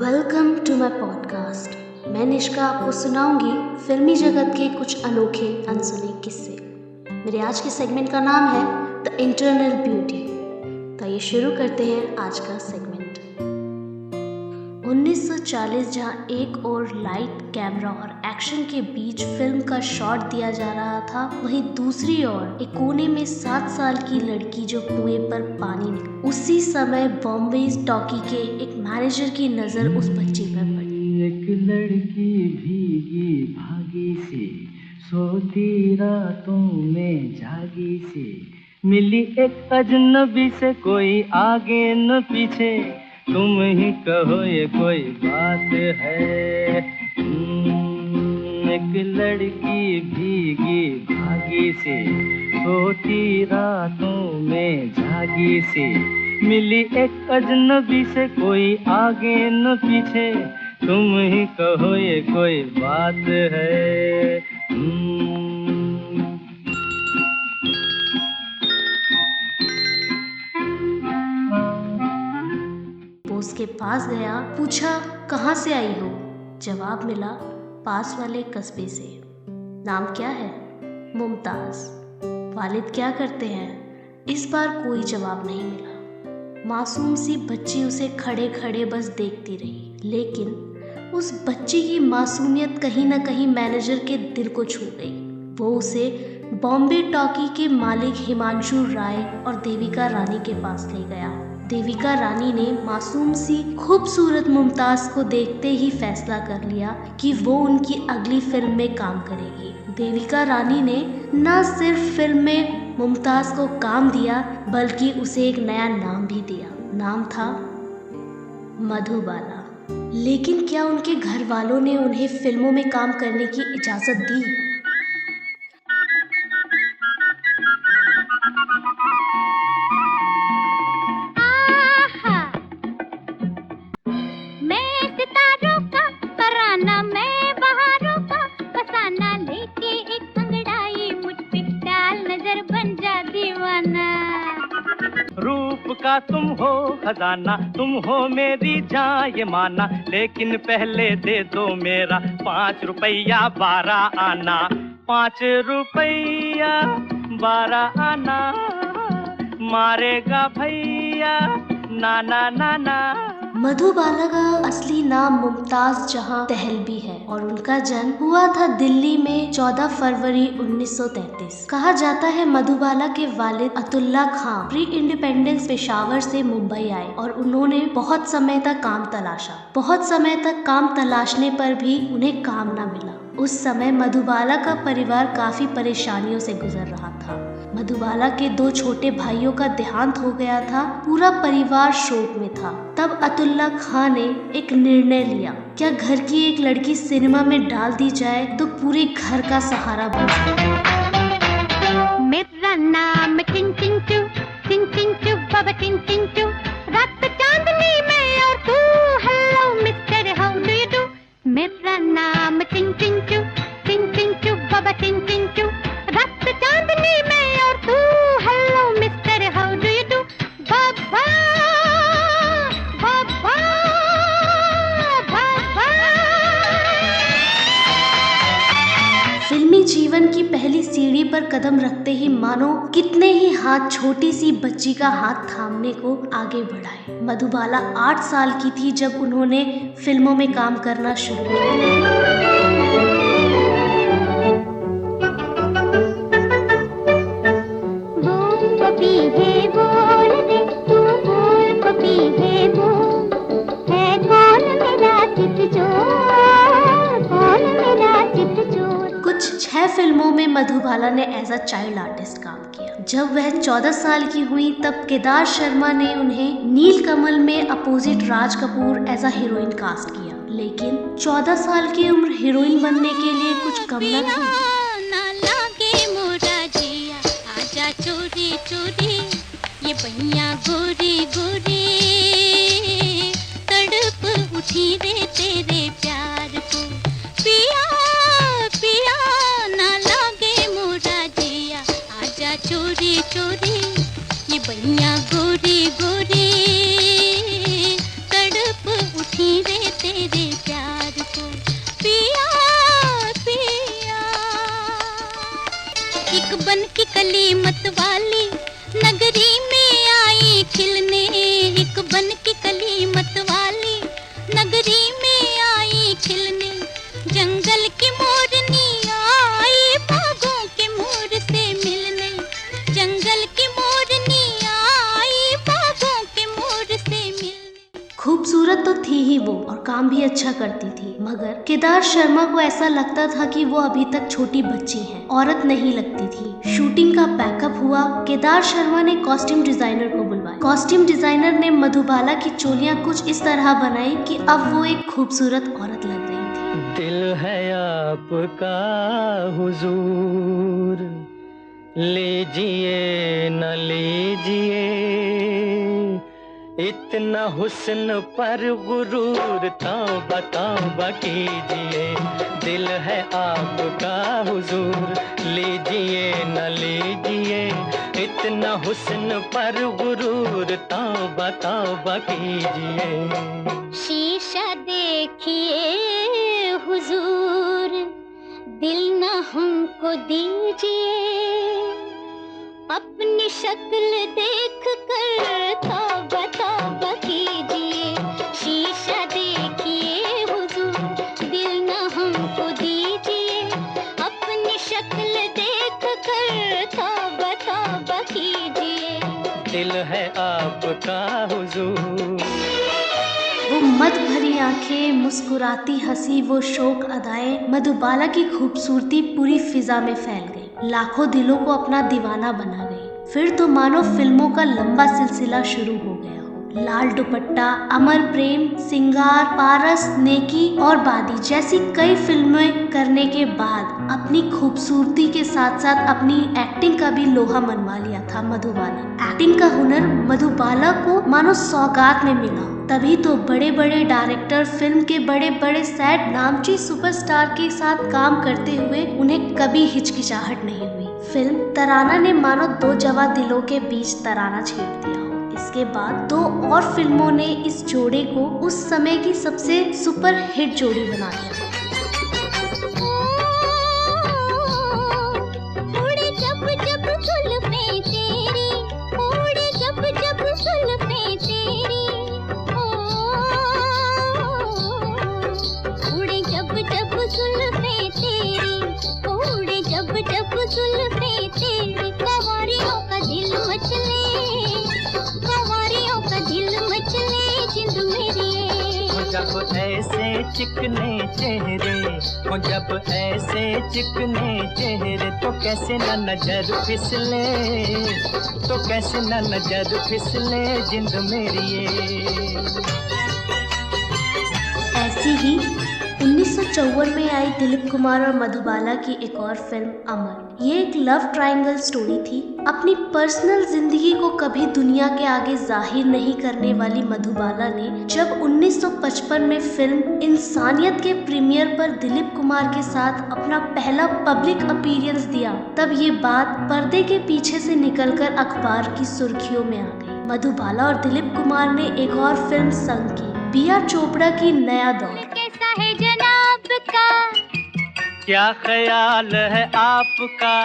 Welcome to my podcast. मैं निष्का आपको सुनाऊंगी फिल्मी जगत के कुछ अनोखे अनसुने किस्से। मेरे आज के सेगमेंट का नाम है द इंटरनल ब्यूटी। तो ये शुरू करते हैं आज का सेगमेंट। 1940 जहाँ एक और लाइट, कैमरा और एक्शन के बीच फिल्म का शॉट दिया जा रहा था, वहीं दूसरी ओर एक कोने में 7 साल की लड़की जो कुएं पर पानी निकली। उसी समय बॉम्बे टॉकी के एक मैनेजर की नजर उस बच्ची पर पड़ी। एक लड़की भीगी भागी सी, सोती रातों में जागी सी, मिली एक अजनबी से, कोई आगे न पीछे, तुम ही कहो ये कोई बात है। एक लड़की भीगी भागी सी, सोती रातों में जागी सी, मिली एक अजनबी से, कोई आगे न पीछे, तुम ही कहो ये कोई बात है। उसके पास गया, पूछा कहाँ से आई हो। जवाब मिला पास वाले कस्बे से। नाम क्या है? मुमताज। वालिद क्या करते हैं? इस बार कोई जवाब नहीं मिला। मासूम सी बच्ची उसे खड़े खड़े बस देखती रही, लेकिन उस बच्ची की मासूमियत कहीं ना कहीं मैनेजर के दिल को छू गई। वो उसे बॉम्बे टॉकी के मालिक हिमांशु राय और देविका रानी के पास ले गया। देविका रानी ने मासूम सी खूबसूरत मुमताज को देखते ही फैसला कर लिया कि वो उनकी अगली फिल्म में काम करेगी। देविका रानी ने न सिर्फ फिल्म में मुमताज को काम दिया, बल्कि उसे एक नया नाम भी दिया। नाम था मधुबाला। लेकिन क्या उनके घर वालों ने उन्हें फिल्मों में काम करने की इजाजत दी? रूप का तुम हो खजाना, तुम हो मेरी जान ये माना, लेकिन पहले दे दो मेरा 5 रुपया 12 आना। 5 रुपया 12 आना, मारेगा भैया नाना नाना। मधुबाला का असली नाम मुमताज जहां दहलवी है और उनका जन्म हुआ था दिल्ली में 14 फरवरी 1933। कहा जाता है मधुबाला के वालिद अतुल्ला खान प्री इंडिपेंडेंस पेशावर से मुंबई आए और उन्होंने बहुत समय तक काम तलाशा। बहुत समय तक काम तलाशने पर भी उन्हें काम न मिला। उस समय मधुबाला का परिवार काफी परेशानियों से गुजर रहा था। मधुबाला के 2 छोटे भाइयों का देहांत हो गया था। पूरा परिवार शोक में था। तब अतुल्ला खान ने एक निर्णय लिया, क्या घर की एक लड़की सिनेमा में डाल दी जाए तो पूरे घर का सहारा बन सकता। मेरा नाम टिंटिंटू, टिंटिंटू बाबा टिंटिंटू, रात चांदनी में और तू, hello mister how do you do. मेरा नाम टिंटिंटू, टिंटिंटू बाबा टिंटिंटू, रात चांदनी में और तू, hello mister how do you do. बाबा बाबा बाबा। फिल्मी जीवन की पहली सीढ़ी पर कदम रखते ही मानो कितने ही हाथ छोटी सी बच्ची का हाथ थामने को आगे बढ़ाए। मधुबाला 8 साल की थी जब उन्होंने फिल्मों में काम करना शुरू किया। कुछ 6 फिल्मों में मधुबाला ने एज अ चाइल्ड आर्टिस्ट काम किया। जब वह 14 साल की हुई तब केदार शर्मा ने उन्हें नीलकमल में opposite Raj Kapoor as a heroine cast किया। लेकिन 14 साल की उम्र हीरोइन बनने के लिए कुछ कम न थी। चोरी चोरी ये बनिया गोरी गोरी, तड़प उठी रे तेरे प्यार को, पिया पिया ना लागे मोरा जिया, आजा चोरी चोरी ये बनिया गोरी गोरी, तड़प उठी रे थी ही वो और काम भी अच्छा करती थी, मगर केदार शर्मा को ऐसा लगता था कि वो अभी तक छोटी बच्ची है, औरत नहीं लगती थी। शूटिंग का पैकअप हुआ। केदार शर्मा ने कॉस्ट्यूम डिजाइनर को बुलवाया। कॉस्ट्यूम डिजाइनर ने मधुबाला की चोलियां कुछ इस तरह बनाई कि अब वो एक खूबसूरत औरत लग रही थी। दिल है आपका हुजूर, लीजिए न लीजिए, इतना हुस्न पर गुरूर तौबा तौबा कीजिए। दिल है आपका हुजूर, लीजिए न लीजिए, इतना हुस्न पर गुरूर तौबा तौबा कीजिए। शीशा देखिए हुजूर, दिल न हमको दीजिए, अपनी शक्ल देख कर तौबा तौबा कीजिए। शीशा देखिए हुजूर, दिल न हमको दीजिए, अपनी शक्ल देख कर तौबा तौबा कीजिए। दिल है आपका हुजूर। वो मद भरी आंखें, मुस्कुराती हंसी, वो शौक अदाएं, मधुबाला की खूबसूरती पूरी फिजा में फैल गई, लाखों दिलों को अपना दीवाना बना गई। फिर तो मानो फिल्मों का लंबा सिलसिला शुरू हो गया हो। लाल दुपट्टा, अमर प्रेम, सिंगार, पारस, नेकी और बादी जैसी कई फिल्में करने के बाद अपनी खूबसूरती के साथ साथ अपनी एक्टिंग का भी लोहा मनवा लिया था मधुबाला। एक्टिंग का हुनर मधुबाला को मानो सौगात में मिला। तभी तो बड़े बड़े डायरेक्टर, फिल्म के बड़े बड़े सेट, नामची सुपरस्टार के साथ काम करते हुए उन्हें कभी हिचकिचाहट नहीं हुई। फिल्म तराना ने मानो दो जवा दिलों के बीच तराना छेड़ दिया हो। इसके बाद दो और फिल्मों ने इस जोड़े को उस समय की सबसे सुपर हिट जोड़ी बना दिया। उड़े जब जब जुल्फें तेरी, उड़े जब जब जुल्फें तेरी, उड़े जब जब जुल्फें तेरी, उड़े जब जब जुल्फें तेरी, कंवरियों का दिल मचले, कंवरियों का दिल मचले जिंद मेरी। जब ऐसे चिकने चेहरे हो, जब ऐसे चिकने चेहरे, तो कैसे न नजर फिसले, तो कैसे न नजर फिसले जिंद मेरी ये। ऐसी ही 1954 में आई दिलीप कुमार और मधुबाला की एक और फिल्म अमर। ये एक लव ट्रायंगल स्टोरी थी। अपनी पर्सनल जिंदगी को कभी दुनिया के आगे जाहिर नहीं करने वाली मधुबाला ने जब 1955 में फिल्म इंसानियत के प्रीमियर पर दिलीप कुमार के साथ अपना पहला पब्लिक अपीयरेंस दिया, तब ये बात पर्दे के पीछे से निकलकर अखबार की सुर्खियों में आ गई। मधुबाला और दिलीप कुमार ने एक और फिल्म संग की, बिया चोपड़ा की नया दौर। कैसा है जनाब का, क्या ख्याल है आपका,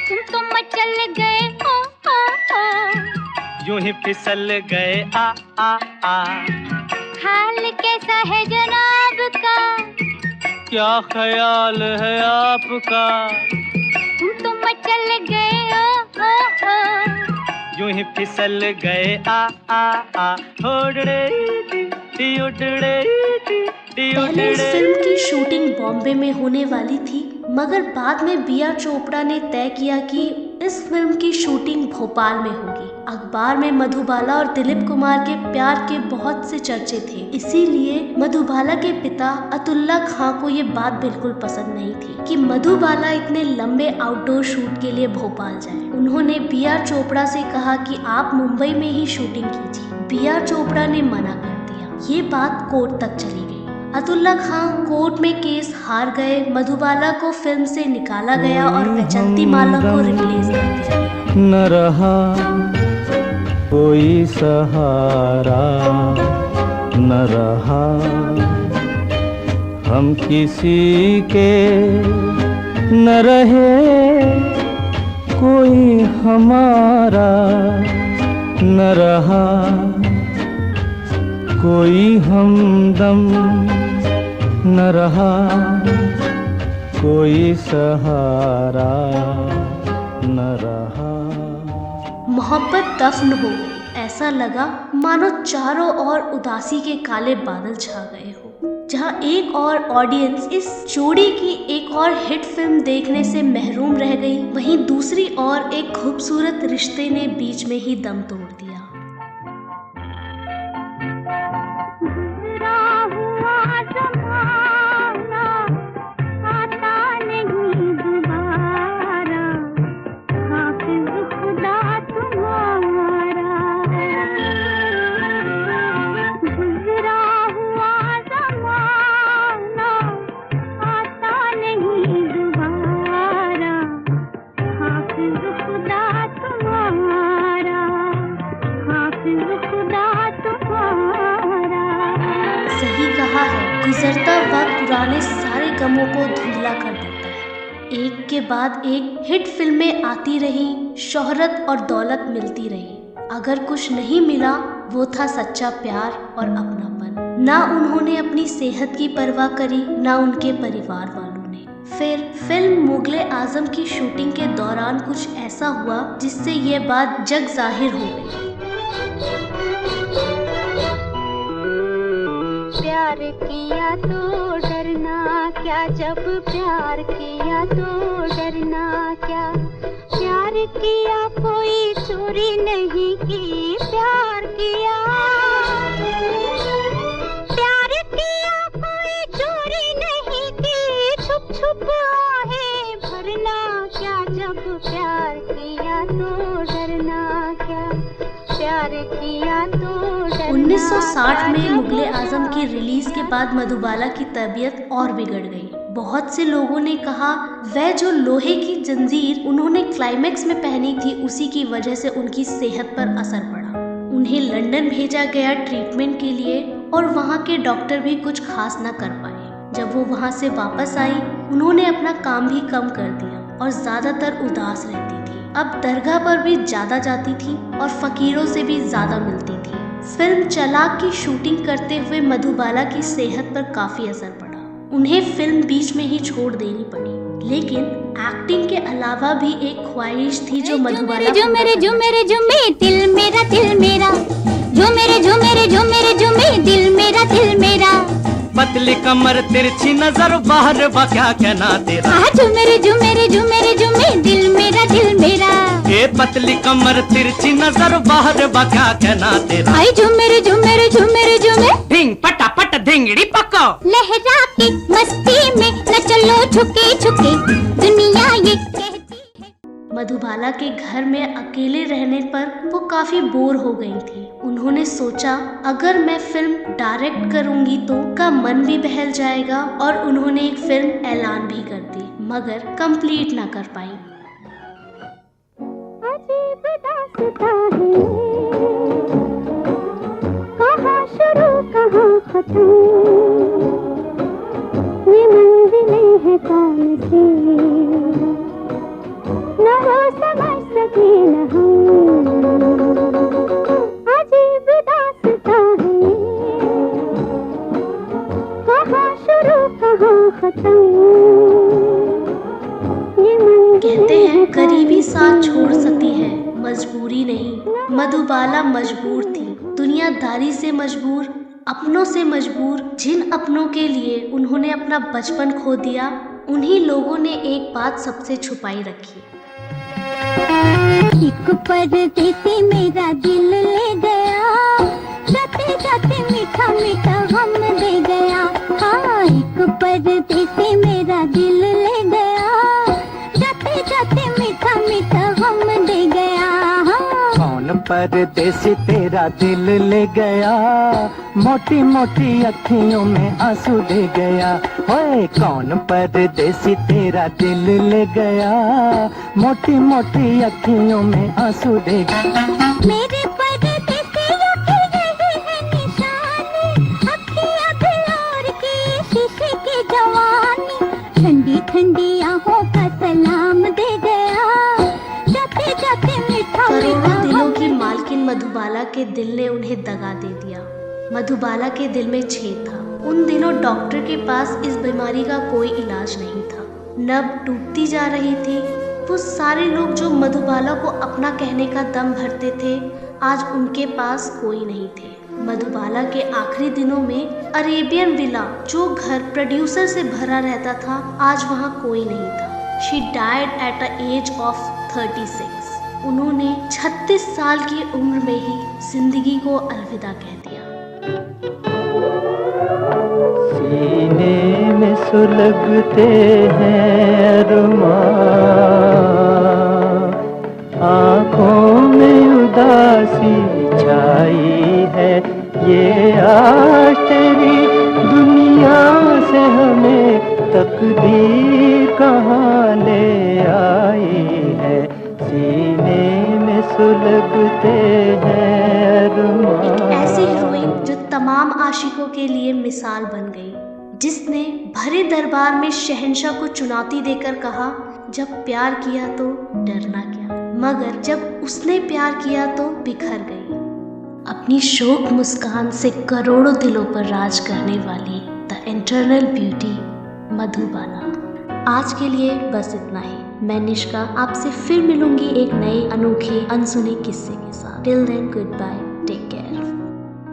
तुम तो मचल गए यूं ही फिसल गए आ। हाल कैसा है जनाब का, क्या ख्याल है आपका, तुम तो मचल गए यूं ही फिसल गए आ। उड़ड़े दी उड़ड़े दी पहले इस फिल्म की शूटिंग बॉम्बे में होने वाली थी, मगर बाद में बिया चोपड़ा ने तय किया कि इस फिल्म की शूटिंग भोपाल में होगी। अखबार में मधुबाला और दिलीप कुमार के प्यार के बहुत से चर्चे थे, इसीलिए मधुबाला के पिता अतुल्ला खां को ये बात बिल्कुल पसंद नहीं थी कि मधुबाला इतने लंबे आउटडोर शूट के लिए भोपाल जाए। उन्होंने बिया चोपड़ा से कहा कि आप मुंबई में ही शूटिंग कीजिए। बिया चोपड़ा ने मना कर दिया। ये बात कोर्ट तक चली गई। अतुल्ला खां कोर्ट में केस हार गए। मधुबाला को फिल्म से निकाला गया और वैजंती माला को रिप्लेस कर दिया। न रहा कोई सहारा, न रहा हम किसी के, न रहे कोई हमारा, न रहा कोई हमदम, न रहा कोई सहारा, न रहा। मोहब्बत दफन हो गई, ऐसा लगा मानो चारों ओर उदासी के काले बादल छा गए हो। जहां एक और ऑडियंस इस जोड़ी की एक और हिट फिल्म देखने से महरूम रह गई, वहीं दूसरी ओर एक खूबसूरत रिश्ते ने बीच में ही दम तोड़ दिया। गुजरता वक्त पुराने सारे गमों को धुंधला कर देता है। एक के बाद एक हिट फिल्में आती रही, शोहरत और दौलत मिलती रही। अगर कुछ नहीं मिला वो था सच्चा प्यार और अपनापन। ना उन्होंने अपनी सेहत की परवाह करी, ना उनके परिवार वालों ने। फिर फिल्म मुगले आजम की शूटिंग के दौरान कुछ ऐसा हुआ जिससे ये बात जग जाहिर हो गई। प्यार किया तो डरना क्या, जब प्यार किया तो डरना क्या। प्यार किया कोई चोरी नहीं की, प्यार किया कोई चोरी नहीं की। छुप छुप आहें भरना क्या, जब प्यार किया तो डरना क्या। प्यार किया तो 1960 में मुगले आजम की रिलीज के बाद मधुबाला की तबीयत और बिगड़ गई। बहुत से लोगों ने कहा वह जो लोहे की जंजीर उन्होंने क्लाइमैक्स में पहनी थी उसी की वजह से उनकी सेहत पर असर पड़ा। उन्हें लंदन भेजा गया ट्रीटमेंट के लिए और वहाँ के डॉक्टर भी कुछ खास न कर पाए। जब वो वहाँ से वापस आई उन्होंने अपना काम भी कम कर दिया और ज्यादातर उदास रहती थी। अब दरगाह पर भी ज्यादा जाती थी और फकीरों से भी ज्यादा मिलती थी। फिल्म चलाक की शूटिंग करते हुए मधुबाला की सेहत पर काफी असर पड़ा। उन्हें फिल्म बीच में ही छोड़ देनी पड़ी। लेकिन एक्टिंग के अलावा भी एक ख्वाहिश थी जो मधुबाला जो मेरे दिल मेरा दिल मेरा, जो मेरे दिल मेरा। पतली कमर तिरछी नजर बाहर बा क्या कहना तेरा। जो मेरे दिल मेरा। ए पतली कमर तिरछी नजर बाहर बा क्या कहना तेरा। आई जो मेरे ढिंग पटापट ढिंगड़ी पको। लहरा के मस्ती में न चलो छुके छुके, दुनिया ये कहती है। मधुबाला के घर में अकेले रहने पर वो काफी बोर हो गई थी। उन्होंने सोचा अगर मैं फिल्म डायरेक्ट करूंगी तो का मन भी बहल जाएगा, और उन्होंने एक फिल्म ऐलान भी कर दी मगर कंप्लीट ना कर पाई। अजीब दास्तां है, कहाँ शुरू कहाँ खत्म, ये मंजिलें हैं कौन सी, न वो समझ सके न हम। अजीब दास्तां है, कहाँ शुरू कहाँ खत्म। कहते हैं करीबी साथ छोड़ सकती है, मजबूरी नहीं। मधुबाला मजबूर थी, दुनियादारी से मजबूर, अपनों से मजबूर। जिन अपनों के लिए उन्होंने अपना बचपन खो दिया, उन्हीं लोगों ने एक बात सबसे छुपाई रखी। एक परदेसी मेरा दिल ले गया, जाते जाते मीठा मीठा गम दे गया। हाँ, एक परदेसी मेरा दिल ले गया, जाते जाते मीठा मीठा गम दे गया। कौन परदेसी तेरा दिल ले गया, मोटी मोटी अखियों में आंसू दे गया। ओए कौन परदेसी तेरा दिल ले गया, मोटी मोटी अखियों में आंसू दे गया। मेरे परदेसियों की यही है निशानी, अखियाँ बिलोर की शीशे की जवानी। ठंडी ठंडी आंखों का सलाम दे गया, जाते जाते मीठा करोड़ों दिलों की मालकिन मधुबाला के दिल ने उन्हें दगा दे दिया। मधुबाला के दिल में छेद था। उन दिनों डॉक्टर के पास इस बीमारी का कोई इलाज नहीं था। नब टूटती जा रही थी। वो सारे लोग जो मधुबाला को अपना कहने का दम भरते थे, आज उनके पास कोई नहीं थे। मधुबाला के आखिरी दिनों में अरेबियन विला, जो घर प्रोड्यूसर से भरा रहता था, आज वहाँ कोई नहीं था। She died at the age of 36. उन्होंने 36 साल की उम्र में ही जिंदगी को अलविदा कह दिया। सीने में सुलगते हैं अरमान, आँखों में उदासी छाई है, ये आज तेरी दुनिया से हमें तकदीर कहाँ ले आई है। सीने में सुलगते हैं अरमान। ऐसी हीरोइन जो तमाम आशिकों के लिए मिसाल बन गई, जिसने भरे दरबार में शहंशाह को चुनौती देकर कहा, जब प्यार किया तो डरना क्या, मगर जब उसने प्यार किया तो बिखर गई। अपनी शोक मुस्कान से करोड़ों दिलों पर राज करने वाली द इंटरनल ब्यूटी मधुबाला। आज के लिए बस इतना ही। मैं निष्का आपसे फिर मिलूंगी एक नए अनोखे अनसुने किस्से के साथ। Till then good bye.